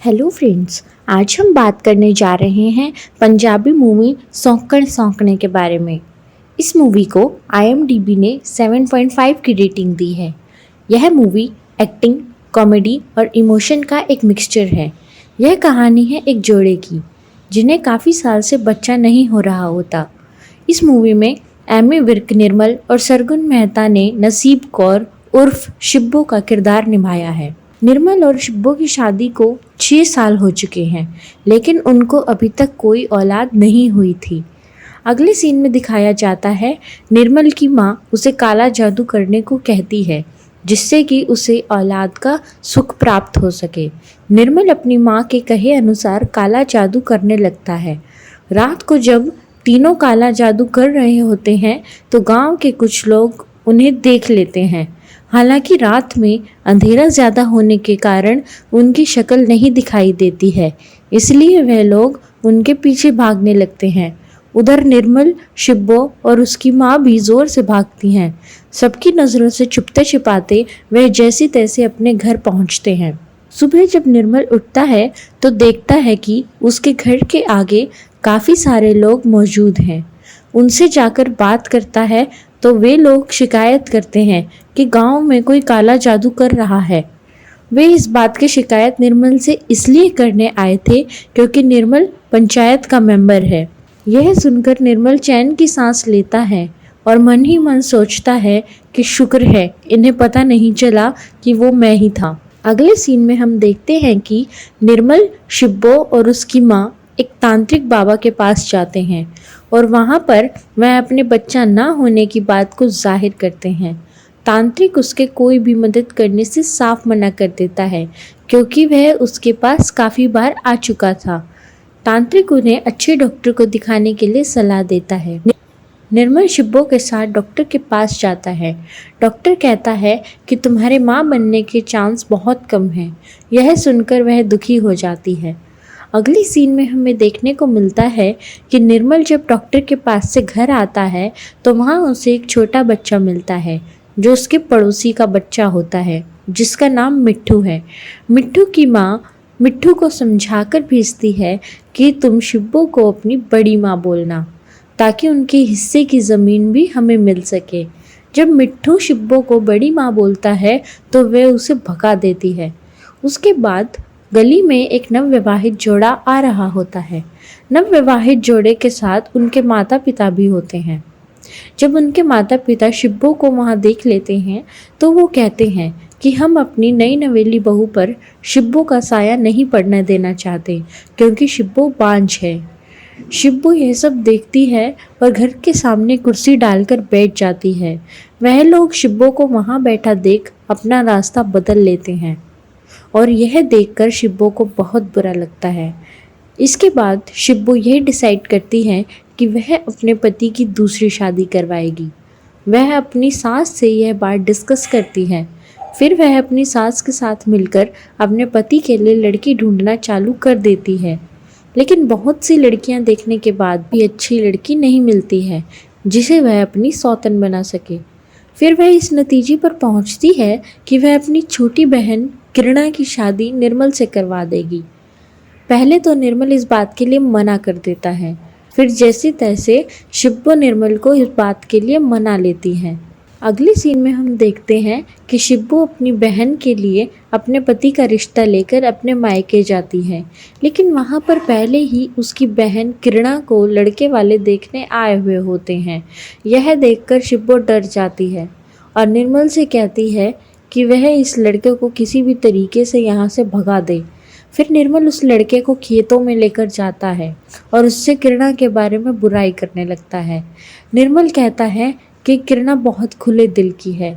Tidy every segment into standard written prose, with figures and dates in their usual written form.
Hello friends. आज हम बात करने जा रहे हैं पंजाबी मूवी सौंकड़ सौंकने के बारे में। इस मूवी को IMDb ने 7.5 की रेटिंग दी है। यह मूवी एक्टिंग, कॉमेडी और इमोशन का एक मिक्सचर है। यह कहानी है एक जोड़े की जिन्हें काफ़ी साल से बच्चा नहीं हो रहा होता। इस मूवी में एमी विर्क निर्मल और सरगुन मेहता ने नसीब कौर उर्फ शिब्बो का किरदार निभाया है। निर्मल और शिब्बो की शादी को 6 साल हो चुके हैं, लेकिन उनको अभी तक कोई औलाद नहीं हुई थी। अगले सीन में दिखाया जाता है निर्मल की माँ उसे काला जादू करने को कहती है, जिससे कि उसे औलाद का सुख प्राप्त हो सके। निर्मल अपनी माँ के कहे अनुसार काला जादू करने लगता है। रात को जब तीनों काला जादू कर रहे होते हैं तो गांव के कुछ लोग उन्हें देख लेते हैं। हालांकि रात में अंधेरा ज़्यादा होने के कारण उनकी शक्ल नहीं दिखाई देती है, इसलिए वह लोग उनके पीछे भागने लगते हैं। उधर निर्मल, शिब्बो और उसकी माँ भी जोर से भागती हैं। सबकी नज़रों से छुपते छिपाते वह जैसे तैसे अपने घर पहुँचते हैं। सुबह जब निर्मल उठता है तो देखता है कि उसके घर के आगे काफ़ी सारे लोग मौजूद हैं। उनसे जाकर बात करता है तो वे लोग शिकायत करते हैं कि गांव में कोई काला जादू कर रहा है। वे इस बात की शिकायत निर्मल से इसलिए करने आए थे क्योंकि निर्मल पंचायत का मेंबर है। यह सुनकर निर्मल चैन की सांस लेता है और मन ही मन सोचता है कि शुक्र है इन्हें पता नहीं चला कि वो मैं ही था। अगले सीन में हम देखते हैं कि निर्मल, शिब्बो और उसकी माँ एक तांत्रिक बाबा के पास जाते हैं और वहाँ पर वह अपने बच्चा ना होने की बात को जाहिर करते हैं। तांत्रिक उसके कोई भी मदद करने से साफ मना कर देता है क्योंकि वह उसके पास काफ़ी बार आ चुका था। तांत्रिक उन्हें अच्छे डॉक्टर को दिखाने के लिए सलाह देता है। निर्मल शिब्बो के साथ डॉक्टर के पास जाता है। डॉक्टर कहता है कि तुम्हारे माँ बनने के चांस बहुत कम हैं। यह सुनकर वह दुखी हो जाती है। अगली सीन में हमें देखने को मिलता है कि निर्मल जब डॉक्टर के पास से घर आता है तो वहाँ उसे एक छोटा बच्चा मिलता है जो उसके पड़ोसी का बच्चा होता है, जिसका नाम मिट्ठू है। मिट्ठू की माँ मिट्ठू को समझाकर भेजती है कि तुम शिब्बो को अपनी बड़ी माँ बोलना, ताकि उनके हिस्से की ज़मीन भी हमें मिल सके। जब मिट्ठू शिब्बो को बड़ी माँ बोलता है तो वह उसे भगा देती है। उसके बाद गली में एक नवविवाहित जोड़ा आ रहा होता है। नवविवाहित जोड़े के साथ उनके माता पिता भी होते हैं। जब उनके माता पिता शिब्बो को वहाँ देख लेते हैं तो वो कहते हैं कि हम अपनी नई नवेली बहू पर शिब्बो का साया नहीं पड़ने देना चाहते क्योंकि शिब्बो बांझ है। शिब्बो यह सब देखती है और घर के सामने कुर्सी डालकर बैठ जाती है। वह लोग शिब्बो को वहाँ बैठा देख अपना रास्ता बदल लेते हैं और यह देखकर शिब्बो को बहुत बुरा लगता है। इसके बाद शिब्बो यह डिसाइड करती है कि वह अपने पति की दूसरी शादी करवाएगी। वह अपनी सास से यह बात डिस्कस करती है। फिर वह अपनी सास के साथ मिलकर अपने पति के लिए लड़की ढूंढना चालू कर देती है, लेकिन बहुत सी लड़कियां देखने के बाद भी अच्छी लड़की नहीं मिलती है जिसे वह अपनी सौतन बना सके। फिर वह इस नतीजे पर पहुंचती है कि वह अपनी छोटी बहन किरणा की शादी निर्मल से करवा देगी। पहले तो निर्मल इस बात के लिए मना कर देता है, फिर जैसे तैसे शिब्बो निर्मल को इस बात के लिए मना लेती है। अगले सीन में हम देखते हैं कि शिब्बो अपनी बहन के लिए अपने पति का रिश्ता लेकर अपने मायके जाती है, लेकिन वहाँ पर पहले ही उसकी बहन किरणा को लड़के वाले देखने आए हुए होते हैं। यह देखकर शिब्बो डर जाती है और निर्मल से कहती है कि वह इस लड़के को किसी भी तरीके से यहाँ से भगा दे। फिर निर्मल उस लड़के को खेतों में लेकर जाता है और उससे किरणा के बारे में बुराई करने लगता है। निर्मल कहता है कि किरणा बहुत खुले दिल की है,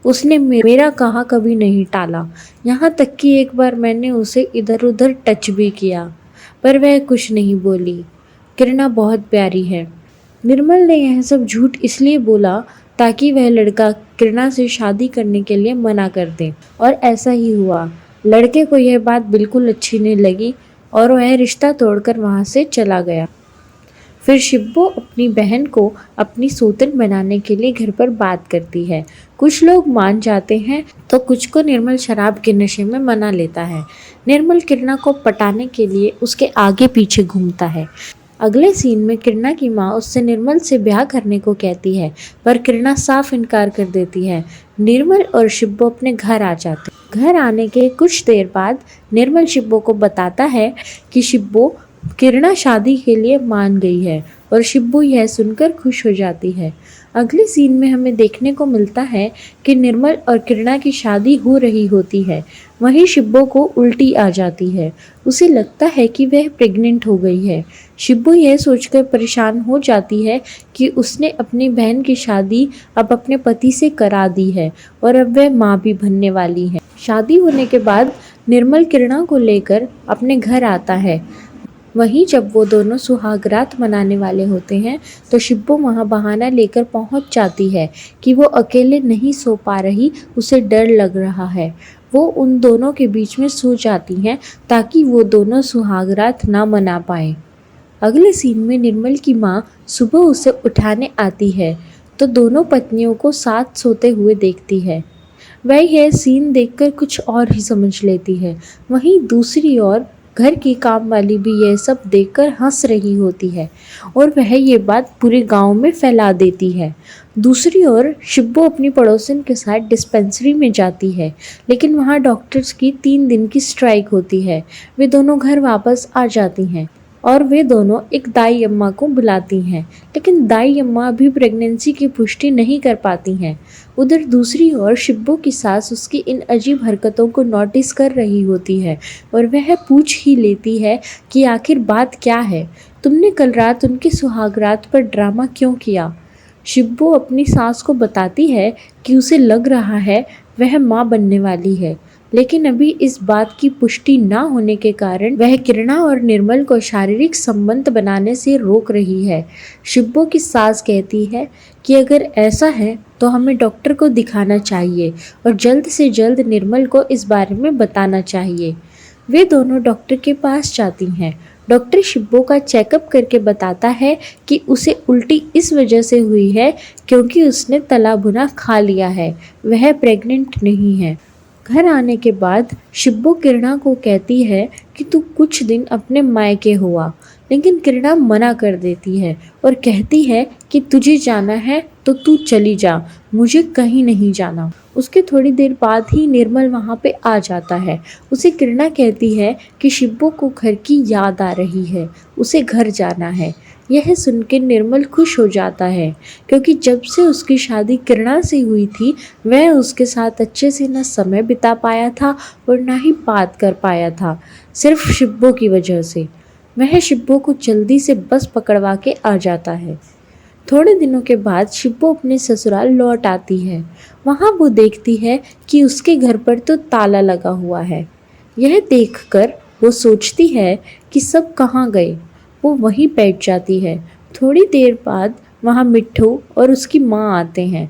उसने मेरा कहा कभी नहीं टाला, यहाँ तक कि एक बार मैंने उसे इधर उधर टच भी किया पर वह कुछ नहीं बोली। किरणा बहुत प्यारी है। निर्मल ने यह सब झूठ इसलिए बोला ताकि वह लड़का किरणा से शादी करने के लिए मना कर दे, और ऐसा ही हुआ। लड़के को यह बात बिल्कुल अच्छी नहीं लगी और वह रिश्ता तोड़कर वहाँ से चला गया। फिर शिब्बो अपनी बहन को अपनी सौतन बनाने के लिए घर पर बात करती है। कुछ लोग मान जाते हैं तो कुछ को निर्मल शराब के नशे में मना लेता है। निर्मल किरणा को पटाने के लिए उसके आगे पीछे घूमता है। अगले सीन में किरणा की माँ उससे निर्मल से ब्याह करने को कहती है, पर किरणा साफ इनकार कर देती है। निर्मल और शिब्बो अपने घर आ जाते हैं। घर आने के कुछ देर बाद निर्मल शिब्बो को बताता है कि शिब्बो किरणा शादी के लिए मान गई है और शिब्बो यह सुनकर खुश हो जाती है। अगले सीन में हमें देखने को मिलता है कि निर्मल और किरणा की शादी हो रही होती है। वहीं शिब्बो को उल्टी आ जाती है। उसे लगता है कि वह प्रेग्नेंट हो गई है। शिब्बो यह सोचकर परेशान हो जाती है कि उसने अपनी बहन की शादी अब अपने पति से करा दी है और अब वह माँ भी बनने वाली है। शादी होने के बाद निर्मल किरणा को लेकर अपने घर आता है। वहीं जब वो दोनों सुहागरात मनाने वाले होते हैं तो शिब्बो वहाँ बहाना लेकर पहुँच जाती है कि वो अकेले नहीं सो पा रही, उसे डर लग रहा है। वो उन दोनों के बीच में सो जाती हैं ताकि वो दोनों सुहागरात ना मना पाएं। अगले सीन में निर्मल की माँ सुबह उसे उठाने आती है तो दोनों पत्नियों को साथ सोते हुए देखती है। वह यह सीन देखकर कुछ और ही समझ लेती है। वहीं दूसरी ओर घर की काम वाली भी यह सब देखकर हंस रही होती है और वह ये बात पूरे गांव में फैला देती है। दूसरी ओर शिब्बो अपनी पड़ोसन के साथ डिस्पेंसरी में जाती है, लेकिन वहां डॉक्टर्स की 3 दिन की स्ट्राइक होती है। वे दोनों घर वापस आ जाती हैं और वे दोनों एक दाई अम्मा को बुलाती हैं, लेकिन दाई अम्मा अभी प्रेगनेंसी की पुष्टि नहीं कर पाती हैं। उधर दूसरी ओर शिब्बो की सास उसकी इन अजीब हरकतों को नोटिस कर रही होती है और वह पूछ ही लेती है कि आखिर बात क्या है, तुमने कल रात उनकी सुहागरात पर ड्रामा क्यों किया। शिब्बो अपनी सास को बताती है कि उसे लग रहा है वह माँ बनने वाली है, लेकिन अभी इस बात की पुष्टि ना होने के कारण वह किरणा और निर्मल को शारीरिक संबंध बनाने से रोक रही है। शिब्बो की सास कहती है कि अगर ऐसा है तो हमें डॉक्टर को दिखाना चाहिए और जल्द से जल्द निर्मल को इस बारे में बताना चाहिए। वे दोनों डॉक्टर के पास जाती हैं। डॉक्टर शिब्बो का चेकअप करके बताता है कि उसे उल्टी इस वजह से हुई है क्योंकि उसने तला भुना खा लिया है, वह प्रेग्नेंट नहीं है। घर आने के बाद शिब्बो किरणा को कहती है कि तू कुछ दिन अपने मायके हुआ, लेकिन किरणा मना कर देती है और कहती है कि तुझे जाना है तो तू चली जा, मुझे कहीं नहीं जाना। उसके थोड़ी देर बाद ही निर्मल वहाँ पे आ जाता है। उसे किरणा कहती है कि शिब्बो को घर की याद आ रही है, उसे घर जाना है। यह सुनकर निर्मल खुश हो जाता है क्योंकि जब से उसकी शादी किरणा से हुई थी वह उसके साथ अच्छे से न समय बिता पाया था और ना ही बात कर पाया था, सिर्फ शिब्बो की वजह से। वह शिब्बो को जल्दी से बस पकड़वा के आ जाता है। थोड़े दिनों के बाद शिब्बो अपने ससुराल लौट आती है। वहाँ वो देखती है कि उसके घर पर तो ताला लगा हुआ है। यह देखकर वो सोचती है कि सब कहाँ गए। वो वहीं बैठ जाती है। थोड़ी देर बाद वहाँ मिट्ठू और उसकी माँ आते हैं।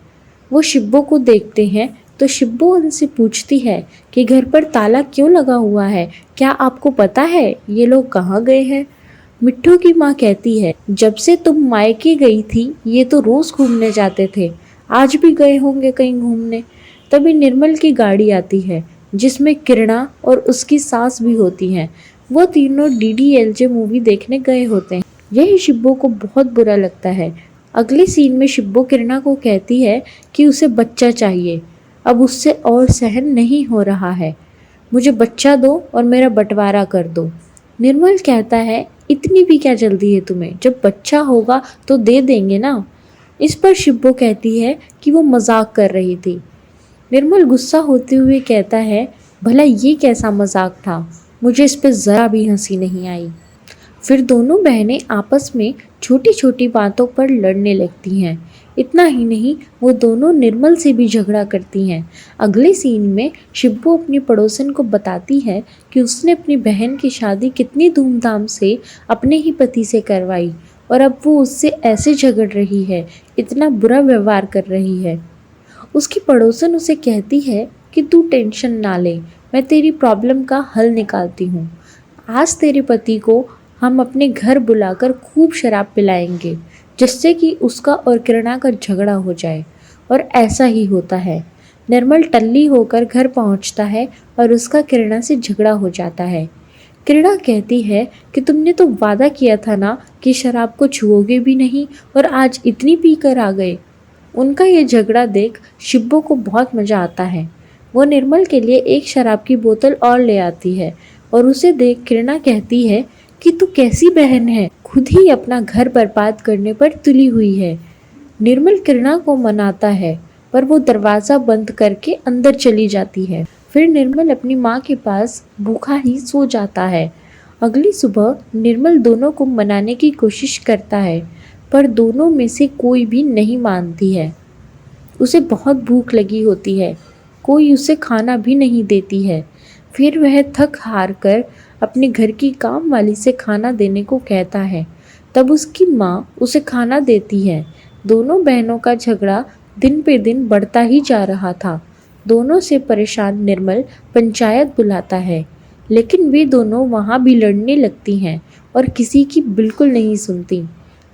वो शिब्बो को देखते हैं तो शिब्बो उनसे पूछती है कि घर पर ताला क्यों लगा हुआ है, क्या आपको पता है ये लोग कहाँ गए हैं। मिट्ठू की माँ कहती है जब से तुम मायके गई थी ये तो रोज घूमने जाते थे, आज भी गए होंगे कहीं घूमने। तभी निर्मल की गाड़ी आती है जिसमें किरणा और उसकी सास भी होती हैं। वो तीनों DDLJ मूवी देखने गए होते हैं। यही शिब्बो को बहुत बुरा लगता है। अगले सीन में शिब्बो किरणा को कहती है कि उसे बच्चा चाहिए, अब उससे और सहन नहीं हो रहा है, मुझे बच्चा दो और मेरा बंटवारा कर दो। निर्मल कहता है इतनी भी क्या जल्दी है तुम्हें, जब बच्चा होगा तो दे देंगे ना। इस पर शिब्बो कहती है कि वो मजाक कर रही थी। निर्मल गुस्सा होते हुए कहता है भला ये कैसा मजाक था, मुझे इस पर ज़रा भी हंसी नहीं आई। फिर दोनों बहनें आपस में छोटी छोटी बातों पर लड़ने लगती हैं। इतना ही नहीं, वो दोनों निर्मल से भी झगड़ा करती हैं। अगले सीन में शिब्बो अपनी पड़ोसन को बताती है कि उसने अपनी बहन की शादी कितनी धूमधाम से अपने ही पति से करवाई और अब वो उससे ऐसे झगड़ रही है, इतना बुरा व्यवहार कर रही है। उसकी पड़ोसन उसे कहती है कि तू टेंशन ना ले, मैं तेरी प्रॉब्लम का हल निकालती हूँ। आज तेरे पति को हम अपने घर बुलाकर खूब शराब पिलाएंगे जिससे कि उसका और किरणा का झगड़ा हो जाए। और ऐसा ही होता है। निर्मल टल्ली होकर घर पहुंचता है और उसका किरणा से झगड़ा हो जाता है। किरणा कहती है कि तुमने तो वादा किया था ना कि शराब को छुओगे भी नहीं, और आज इतनी पीकर आ गए। उनका ये झगड़ा देख शिब्बो को बहुत मजा आता है। वो निर्मल के लिए एक शराब की बोतल और ले आती है और उसे देख किरणा कहती है कि तू कैसी बहन है, खुद ही अपना घर बर्बाद करने पर तुली हुई है। निर्मल किरणा को मनाता है पर वो दरवाज़ा बंद करके अंदर चली जाती है। फिर निर्मल अपनी माँ के पास भूखा ही सो जाता है। अगली सुबह निर्मल दोनों को मनाने की कोशिश करता है पर दोनों में से कोई भी नहीं मानती है। उसे बहुत भूख लगी होती है, कोई उसे खाना भी नहीं देती है। फिर वह थक हार कर अपने घर की काम वाली से खाना देने को कहता है। तब उसकी माँ उसे खाना देती है। दोनों बहनों का झगड़ा दिन पे दिन बढ़ता ही जा रहा था। दोनों से परेशान निर्मल पंचायत बुलाता है, लेकिन वे दोनों वहाँ भी लड़ने लगती हैं और किसी की बिल्कुल नहीं सुनती।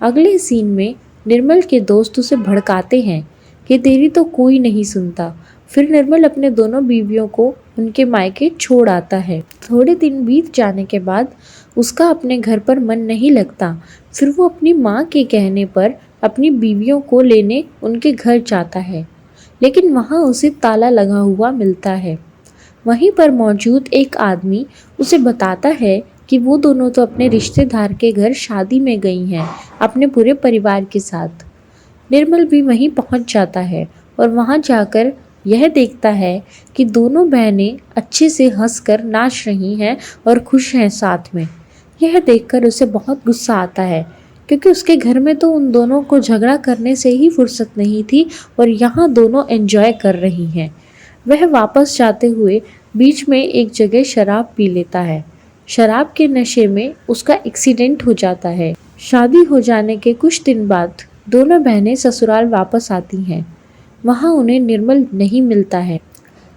अगले सीन में निर्मल के दोस्त उसे भड़काते हैं कि तेरी तो कोई नहीं सुनता। फिर निर्मल अपने दोनों बीवियों को उनके मायके छोड़ आता है। थोड़े दिन बीत जाने के बाद उसका अपने घर पर मन नहीं लगता। फिर वो अपनी माँ के कहने पर अपनी बीवियों को लेने उनके घर जाता है, लेकिन वहाँ उसे ताला लगा हुआ मिलता है। वहीं पर मौजूद एक आदमी उसे बताता है कि वो दोनों तो अपने रिश्तेदार के घर शादी में गई हैं अपने पूरे परिवार के साथ। निर्मल भी वहीं पहुंच जाता है और वहां जाकर यह देखता है कि दोनों बहनें अच्छे से हंसकर नाच रही हैं और खुश हैं साथ में। यह देखकर उसे बहुत गुस्सा आता है क्योंकि उसके घर में तो उन दोनों को झगड़ा करने से ही फुर्सत नहीं थी और यहाँ दोनों एंजॉय कर रही हैं। वह वापस जाते हुए बीच में एक जगह शराब पी लेता है। शराब के नशे में उसका एक्सीडेंट हो जाता है। शादी हो जाने के कुछ दिन बाद दोनों बहनें ससुराल वापस आती हैं। वहाँ उन्हें निर्मल नहीं मिलता है।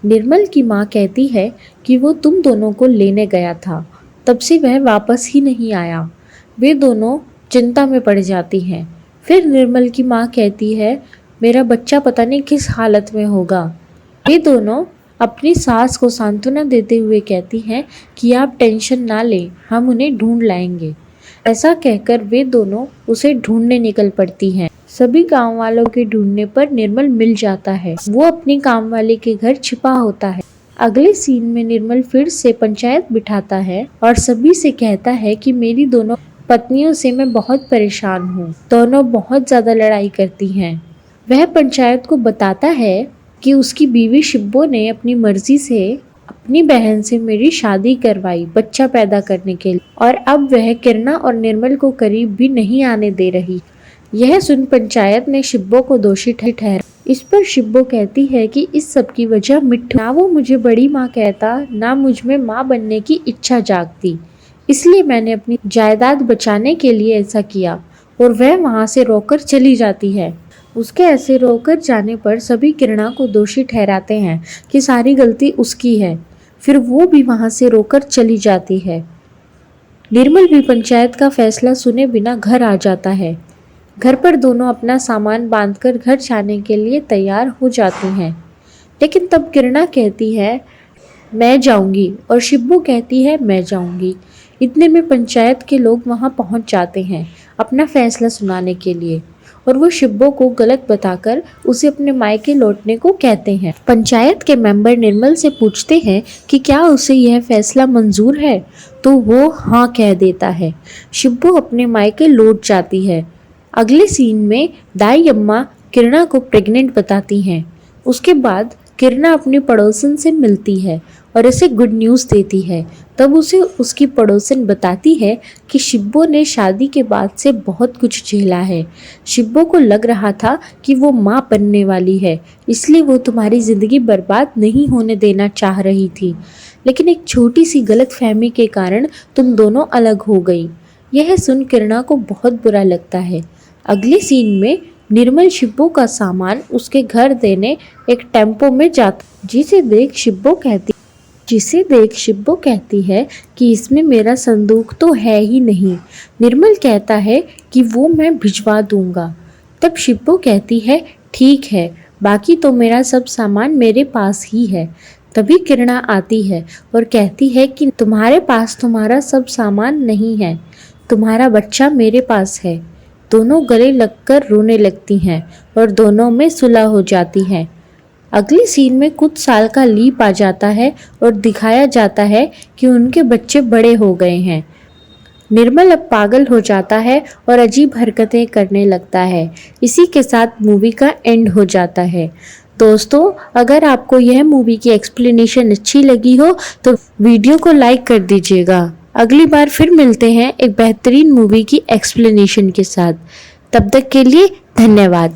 निर्मल की माँ कहती है कि वो तुम दोनों को लेने गया था, तब से वह वापस ही नहीं आया। वे दोनों चिंता में पड़ जाती हैं। फिर निर्मल की माँ कहती है मेरा बच्चा पता नहीं किस हालत में होगा। वे दोनों अपनी सास को सांत्वना देते हुए कहती हैं कि आप टेंशन ना लें, हम उन्हें ढूंढ लाएंगे। ऐसा कहकर वे दोनों उसे ढूंढने निकल पड़ती हैं। सभी गांव वालों के ढूंढने पर निर्मल मिल जाता है। वो अपनी काम वाले के घर छिपा होता है। अगले सीन में निर्मल फिर से पंचायत बिठाता है और सभी से कहता है कि मेरी दोनों पत्नियों से मैं बहुत परेशान हूँ। दोनों बहुत ज्यादा लड़ाई करती हैं। वह पंचायत को बताता है कि उसकी बीवी शिब्बो ने अपनी मर्जी से अपनी बहन से मेरी शादी करवाई बच्चा पैदा करने के लिए, और अब वह किरणा और निर्मल को करीब भी नहीं आने दे रही। यह सुन पंचायत ने शिब्बो को दोषी ठहराया। इस पर शिब्बो कहती है कि इस सब की वजह मिट्ठू, ना वो मुझे बड़ी माँ कहता, ना मुझ में माँ बनने की इच्छा जागती, इसलिए मैंने अपनी जायदाद बचाने के लिए ऐसा किया। और वह वहाँ से रोकर चली जाती है। उसके ऐसे रोकर जाने पर सभी किरणा को दोषी ठहराते हैं कि सारी गलती उसकी है। फिर वो भी वहाँ से रोकर चली जाती है। निर्मल भी पंचायत का फैसला सुने बिना घर आ जाता है। घर पर दोनों अपना सामान बांधकर घर जाने के लिए तैयार हो जाती हैं, लेकिन तब किरणा कहती है मैं जाऊंगी और शिब्बो कहती है मैं जाऊंगी। इतने में पंचायत के लोग वहां पहुंच जाते हैं अपना फैसला सुनाने के लिए, और वो शिब्बो को गलत बताकर उसे अपने मायके लौटने को कहते हैं। पंचायत के मेंबर निर्मल से पूछते हैं कि क्या उसे यह फैसला मंजूर है, तो वो हाँ कह देता है। शिब्बो अपने मायके लौट जाती है। अगले सीन में दाई अम्मा किरणा को प्रेग्नेंट बताती हैं। उसके बाद किरणा अपनी पड़ोसन से मिलती है और उसे गुड न्यूज़ देती है। तब उसे उसकी पड़ोसन बताती है कि शिब्बो ने शादी के बाद से बहुत कुछ झेला है। शिब्बो को लग रहा था कि वो माँ बनने वाली है, इसलिए वो तुम्हारी ज़िंदगी बर्बाद नहीं होने देना चाह रही थी, लेकिन एक छोटी सी गलत फहमी के कारण तुम दोनों अलग हो गई। यह सुन किरणा को बहुत बुरा लगता है। अगले सीन में निर्मल शिब्बो का सामान उसके घर देने एक टेम्पो में जाता, जिसे देख शिब्बो कहती जिसे देख शिब्बो कहती है कि इसमें मेरा संदूक तो है ही नहीं। निर्मल कहता है कि वो मैं भिजवा दूंगा। तब शिब्बो कहती है ठीक है, बाकी तो मेरा सब सामान मेरे पास ही है। तभी किरणा आती है और कहती है कि तुम्हारे पास तुम्हारा सब सामान नहीं है, तुम्हारा बच्चा मेरे पास है। दोनों गले लगकर रोने लगती हैं और दोनों में सुलह हो जाती है। अगली सीन में कुछ साल का लीप आ जाता है और दिखाया जाता है कि उनके बच्चे बड़े हो गए हैं। निर्मल अब पागल हो जाता है और अजीब हरकतें करने लगता है। इसी के साथ मूवी का एंड हो जाता है। दोस्तों, अगर आपको यह मूवी की एक्सप्लेनेशन अच्छी लगी हो तो वीडियो को लाइक कर दीजिएगा। अगली बार फिर मिलते हैं एक बेहतरीन मूवी की एक्सप्लेनेशन के साथ। तब तक के लिए धन्यवाद।